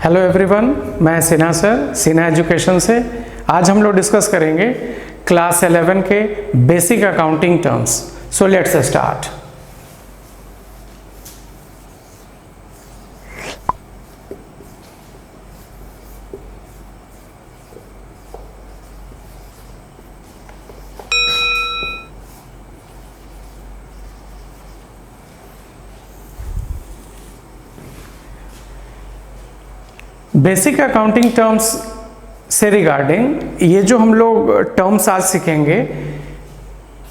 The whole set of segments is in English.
Hello everyone, मैं Sinha sir, Sinha education से। आज हम लोग डिस्कस करेंगे क्लास 11 के basic accounting terms. So let's start. Basic accounting terms से रिगार्डिंग ये जो हम लोग टर्म्स आज सीखेंगे,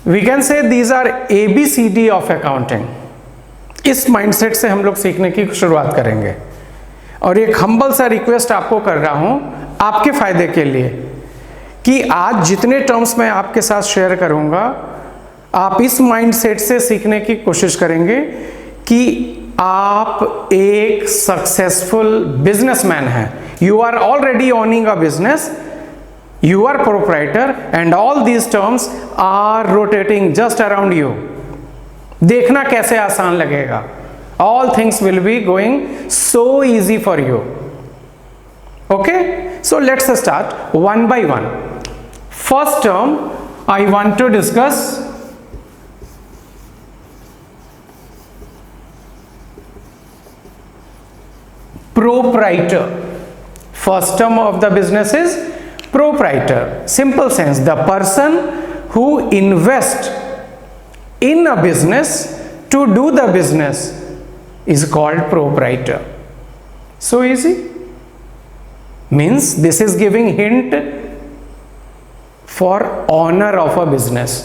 we can say these are ABCD of accounting. इस माइंडसेट से हम लोग सीखने की शुरुआत करेंगे और एक हम्बल सा रिक्वेस्ट आपको कर रहा हूं आपके फायदे के लिए कि आज जितने टर्म्स मैं आपके साथ शेयर करूंगा, आप इस माइंडसेट से सीखने की कोशिश करेंगे कि आप एक सक्सेसफुल बिजनेसमैन हैं। You are already owning a business, you are proprietor and all these terms are rotating just around you. देखना कैसे आसान लगेगा। All things will be going so easy for you. Okay, so let's start one by one. First term I want to discuss proprietor. First term of the business is proprietor. Simple sense, the person who invests in a business to do the business is called proprietor. So easy. Means this is giving hint for owner of a business.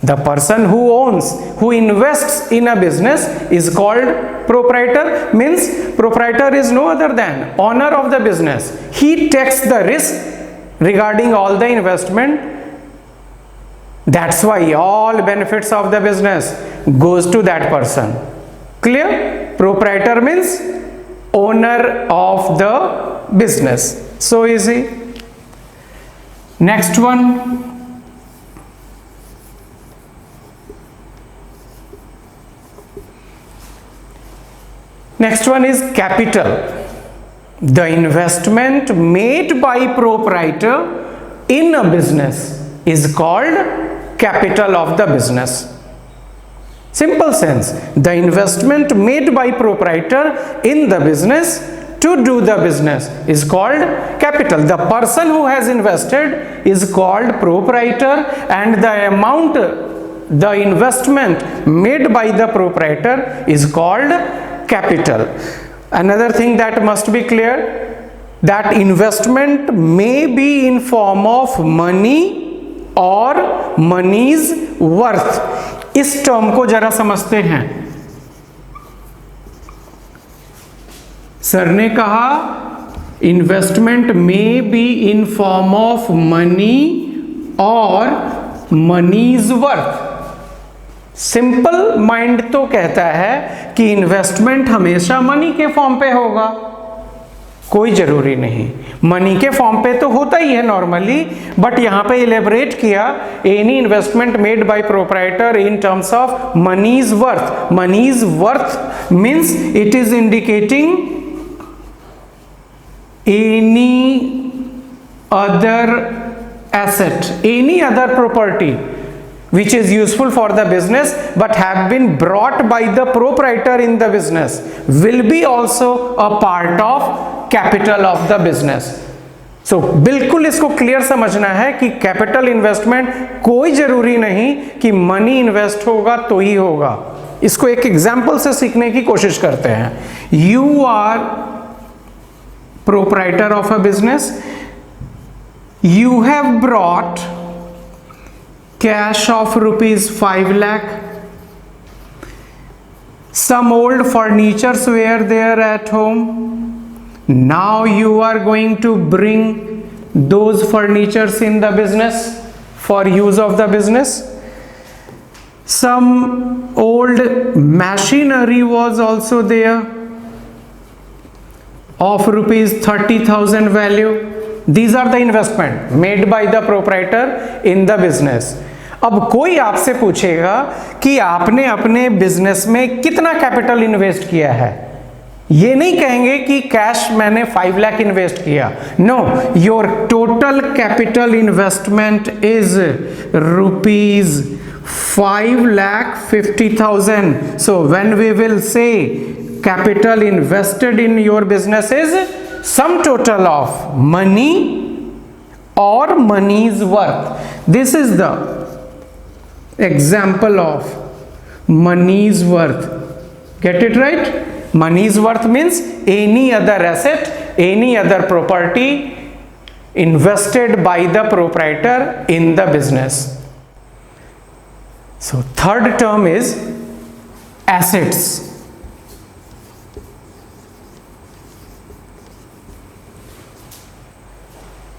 The person who owns, who invests in a business is called proprietor. Means proprietor is no other than owner of the business. He takes the risk regarding all the investment. That's why all benefits of the business goes to that person. Clear? Proprietor means owner of the business. So easy. Next one. Next one is capital. The investment made by proprietor in a business is called capital of the business. Simple sense, the investment made by proprietor in the business to do the business is called capital. The person who has invested is called proprietor, and the amount, the investment made by the proprietor is called capital. Another thing that must be clear, that investment may be in form of money or money's worth. इस term को जरा समझते हैं। Sir ने कहा investment में be in form of money और मनीज worth. Simple mind तो कहता है कि इन्वेस्टमेंट हमेशा मनी के फॉर्म पे होगा। कोई जरूरी नहीं, मनी के फॉर्म पे तो होता ही है नॉर्मली, बट यहां पे इलेबरेट किया any investment made by proprietor in terms of money's worth. Money's worth means it is indicating any other asset, any other property which is useful for the business but have been brought by the proprietor in the business will be also a part of capital of the business. So बिल्कुल इसको clear समझना है कि capital investment कोई जरूरी नहीं कि money invest होगा तो ही होगा। इसको एक एग्जांपल से सीखने की कोशिश करते हैं। You are proprietor of a business. You have brought cash of rupees 5 lakh. Some old furnitures were there at home. Now you are going to bring those furnitures in the business for use of the business. Some old machinery was also there of rupees 30,000 value. These are the investment made by the proprietor in the business. अब कोई आपसे पूछेगा कि आपने अपने business में कितना capital invest किया है, ये नहीं कहेंगे कि कैश मैंने 5 लाख इन्वेस्ट किया, no, your total capital investment is ₹5,50,000. So when we will say capital invested in your business is sum total of money or money's worth. This is the example of money's worth. Get it right? Money's worth means any other asset, any other property invested by the proprietor in the business. So third term is assets.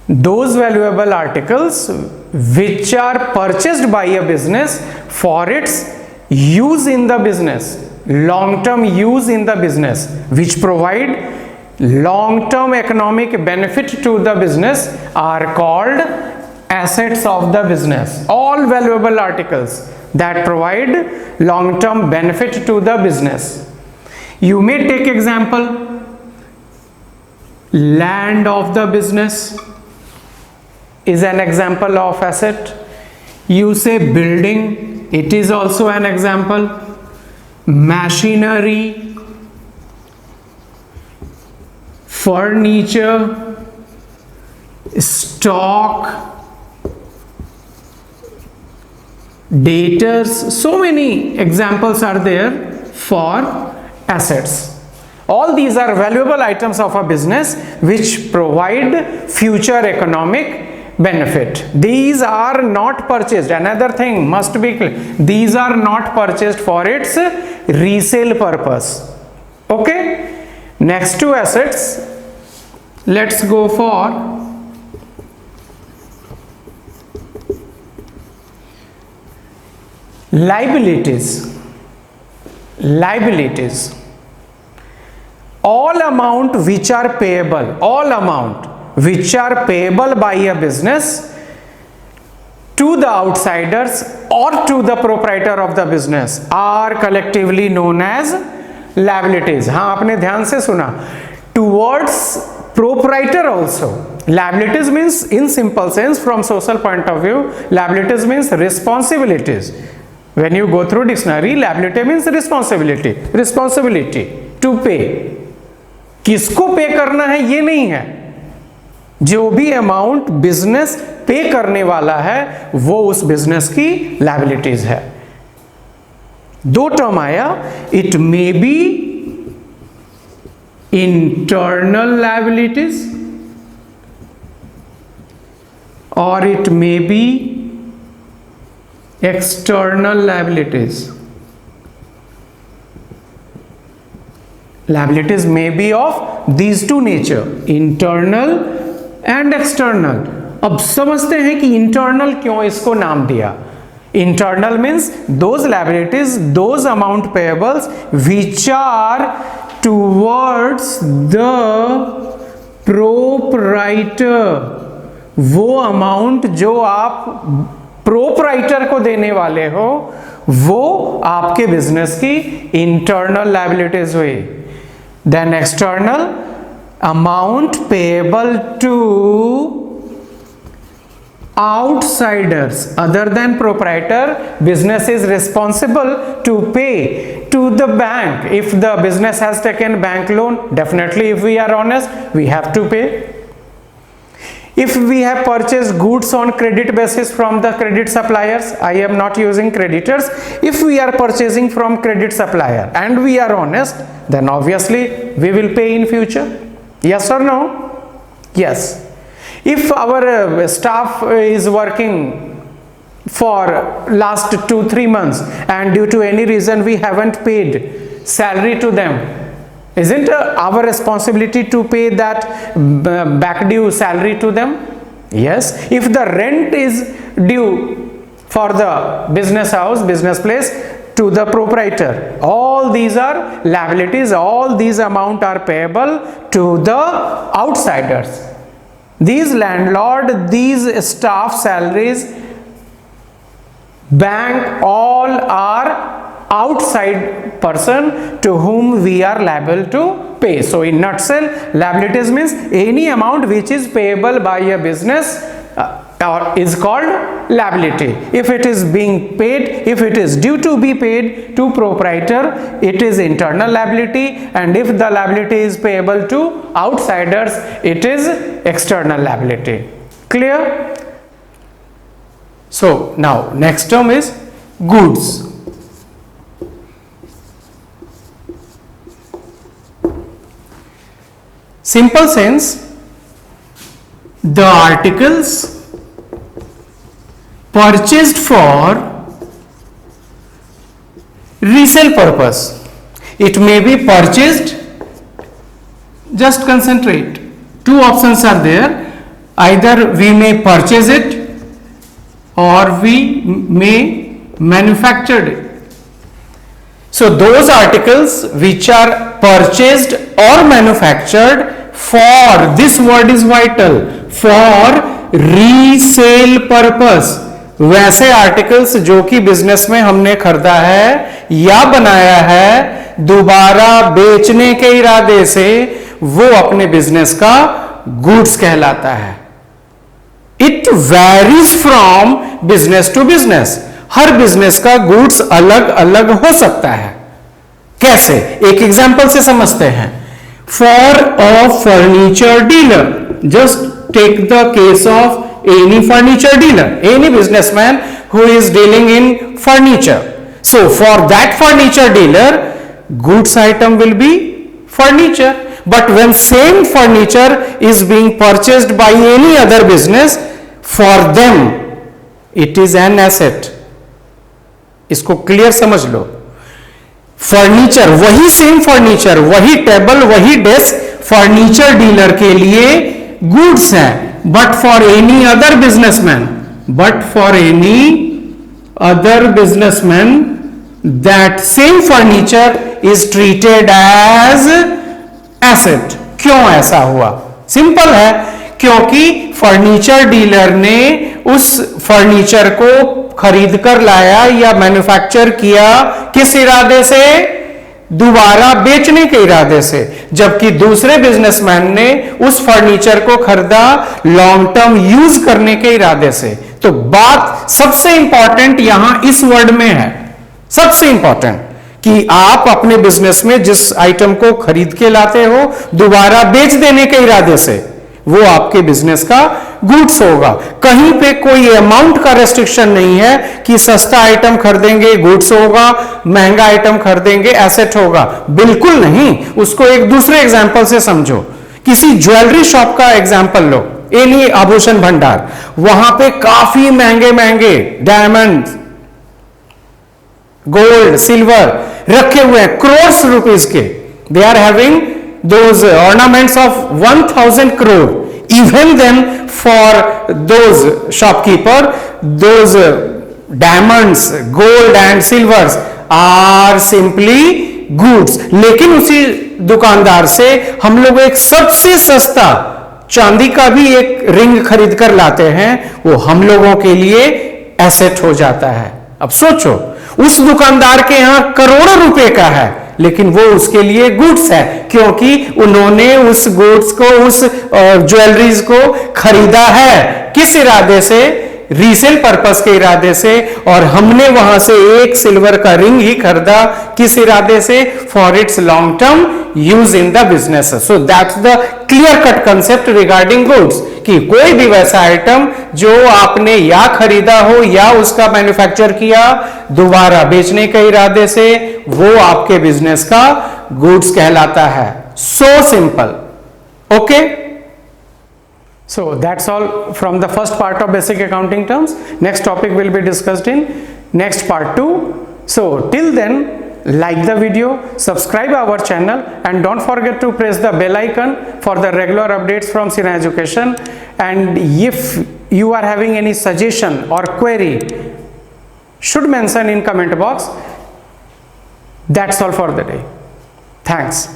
Those valuable articles which are purchased by a business for its use in the business, long-term use in the business, which provide long-term economic benefit to the business are called assets of the business. All valuable articles that provide long-term benefit to the business. You may take example, land of the business is an example of asset. You say building, it is also an example. Machinery, furniture, stock, debtors, so many examples are there for assets. All these are valuable items of a business which provide future economic benefit. These are not purchased. Another thing must be clear. These are not purchased for its resale purpose. Okay? Next to assets, let's go for liabilities. Liabilities. All amount which are payable, all amount which are payable by a business to the outsiders or to the proprietor of the business are collectively known as liabilities. हाँ, आपने ध्यान से सुना. Towards proprietor also. Liabilities means, in simple sense, from social point of view, liabilities means responsibilities. When you go through dictionary, liability means responsibility. Responsibility to pay. किसको पे करना है ये नहीं है. जो भी अमाउंट बिजनेस पे करने वाला है वो उस बिजनेस की लायबिलिटीज है. दो टर्म आया. It may be internal liabilities और it may be external liabilities. Liabilities may be of these two nature, internal and external. अब समझते हैं कि internal क्यों इसको नाम दिया. Internal means those liabilities, those amount payables which are towards the proprietor. वो amount जो आप proprietor को देने वाले हो वो आपके बिजनेस की internal liabilities हुई. Then external, amount payable to outsiders other than proprietor. Business is responsible to pay to the bank. If the business has taken bank loan, definitely if we are honest, we have to pay. If we have purchased goods on credit basis from the credit suppliers, I am not using creditors. If we are purchasing from credit supplier and we are honest, then obviously we will pay in future. Yes or no? Yes. If our staff is working for last 2-3 months and due to any reason we haven't paid salary to them, isn't our responsibility to pay that back due salary to them? Yes. If the rent is due for the business house, business place to the proprietor, all these are liabilities. All these amount are payable to the outsiders. These landlord, these staff salaries, bank, all are outside person to whom we are liable to pay. So in nutshell, liabilities means any amount which is payable by a business or is called liability. If it is being paid, if it is due to be paid to proprietor, it is internal liability, and if the liability is payable to outsiders, it is external liability. Clear? So now next term is goods. Simple sense, the articles purchased for resale purpose. It may be purchased, just concentrate, two options are there, either we may purchase it or we may manufacture it. So those articles which are purchased or manufactured for, this word is vital, for resale purpose, वैसे articles जो कि business में हमने खरीदा है या बनाया है दोबारा बेचने के इरादे से, वो अपने बिजनेस का गुड्स कहलाता है. It varies from business to business. हर बिजनेस का गुड्स अलग अलग हो सकता है. कैसे? एक एग्जांपल से समझते हैं. For a furniture dealer, just take the case of any furniture dealer, any businessman who is dealing in furniture. So for that furniture dealer, goods item will be furniture. But when same furniture is being purchased by any other business, for them it is an asset. इसको clear समझ लो. Furniture, वही same furniture, वही table, वही desk furniture dealer के लिए goods है. But for any other businessman, that same furniture is treated as asset. क्यों ऐसा हुआ? सिंपल है, क्योंकि फर्नीचर डीलर ने उस फर्नीचर को खरीद कर लाया या मैन्युफैक्चर किया किस इरादे से? दोबारा बेचने के इरादे से. जबकि दूसरे बिजनेसमैन ने उस फर्नीचर को खरीदा लॉन्ग टर्म यूज करने के इरादे से. तो बात सबसे इंपॉर्टेंट यहां इस वर्ड में है, सबसे इंपॉर्टेंट, कि आप अपने बिजनेस में जिस आइटम को खरीद के लाते हो दोबारा बेच देने के इरादे से, वो आपके बिजनेस का गुड्स होगा. कहीं पे कोई अमाउंट का रेस्ट्रिक्शन नहीं है कि सस्ता आइटम खरीदेंगे गुड्स होगा, महंगा आइटम खरीदेंगे एसेट होगा. बिल्कुल नहीं. उसको एक दूसरे एग्जांपल से समझो. किसी ज्वेलरी शॉप का एग्जांपल लो, एनी आभूषण भंडार. वहां पे काफी महंगे महंगे डायमंड, गोल्ड, सिल्वर रखे हुए हैं, करोड़ रुपीस के. They are having those ornaments of 1000 crore. Even then, for those shopkeeper, those diamonds, gold and silvers are simply goods. लेकिन उसी दुकानदार से हम लोग एक सबसे सस्ता चांदी का भी एक रिंग खरीद कर लाते हैं, वो हम लोगों के लिए एसेट हो जाता है. अब सोचो, उस दुकानदार के यहां करोड़ों रुपए का है, लेकिन वो उसके लिए गुड्स है, क्योंकि उन्होंने उस गुड्स को, उस ज्वेलरीज को खरीदा है किस इरादे से? रीसेल पर्पस के इरादे से. और हमने वहां से एक सिल्वर का रिंग ही खरीदा किस इरादे से? For its long term use in the business. So that's the clear cut concept regarding goods, कि कोई भी वैसा आइटम जो आपने या खरीदा हो या उसका मैन्युफैक्चर किया दोबारा बेचने के इरादे से, वो आपके बिजनेस का गुड्स कहलाता है. So simple. Okay, so that's all from the first part of basic accounting terms. Next topic will be discussed in next part 2. So till then, like the video, subscribe our channel, and don't forget to press the bell icon for the regular updates from Sina Education. And if you are having any suggestion or query, should mention in comment box. That's all for the day. Thanks.